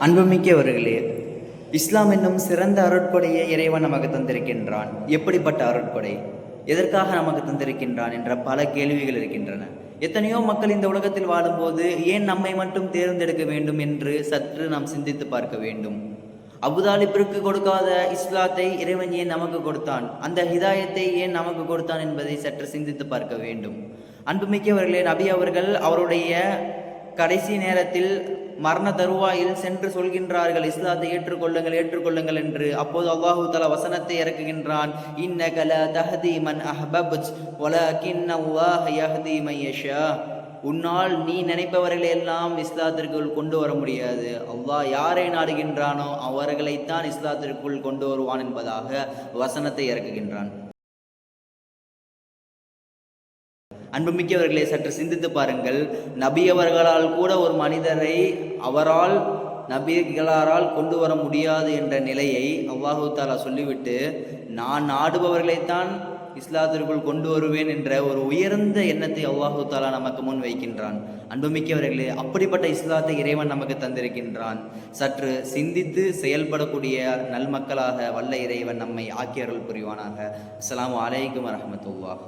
அன்புமிக்கவர்களே, இஸ்லாம் என்னும் சிறந்த அருட்கொடையை இறைவன் நமக்கு தந்திருக்கின்றான். எப்படிப்பட்ட அருட்கொடை, எதற்காக நமக்கு தந்திருக்கின்றான் என்ற பல கேள்விகள் இருக்கின்றன. எத்தனையோ மக்கள் இந்த உலகத்தில் வாழும்போது ஏன் நம்மை மட்டும் தேர்ந்தெடுக்க வேண்டும் என்று சற்று நாம் சிந்தித்து பார்க்க வேண்டும். அபுதாலிபிற்கு கொடுக்காத இஸ்லாத்தை இறைவன் ஏன் நமக்கு கொடுத்தான், அந்த ஹிதாயத்தை ஏன் நமக்கு கொடுத்தான் என்பதை சற்று சிந்தித்து பார்க்க வேண்டும். அன்புமிக்கவர்களே, நபி அவர்கள் அவருடைய கடைசி நேரத்தில் மரண தருவாயில் சென்று சொல்கின்றார்கள், இஸ்லாத்தை ஏற்றுக்கொள்ளுங்கள் ஏற்றுக்கொள்ளுங்கள் என்று. அப்போது அல்லாஹு தஆலா வசனத்தை இறக்குகின்றான், இன்னக லா தஹ்தி மன் அஹ்பப்த் வலக்கின்னல்லாஹ யஹ்தி மன் யஷா. உன்னால் நீ நினைப்பவர்களை எல்லாம் இஸ்லாத்திற்குள் கொண்டு வர முடியாது, அல்லாஹ் யாரை நாடுகின்றானோ அவர்களைத்தான் இஸ்லாத்திற்குள் கொண்டு வருவான் என்பதாக வசனத்தை இறக்குகின்றான். அன்புமிக்கவர்களே, சற்று சிந்தித்து பாருங்கள். நபி அவர்களால் கூட ஒரு மனிதரை அவரால் நபிகளாரால் கொண்டு வர முடியாது என்ற நிலையை அல்லாஹு தஆலா சொல்லிவிட்டு, நான் நாடுபவர்களைத்தான் இஸ்லாத்திற்குள் கொண்டு வருவேன் என்ற ஒரு உயர்ந்த எண்ணத்தை அல்லாஹு தஆலா நமக்கு முன் வைக்கின்றான். அன்புமிக்கவர்களே, அப்படிப்பட்ட இஸ்லாத்தை இறைவன் நமக்கு தந்திருக்கின்றான். சற்று சிந்தித்து செயல்படக்கூடிய நல்மக்களாக வல்ல இறைவன் நம்மை ஆக்கியருள் புரிவானாக. அஸ்ஸலாமு அலைக்கும் வரஹ்மத்துல்லாஹ்.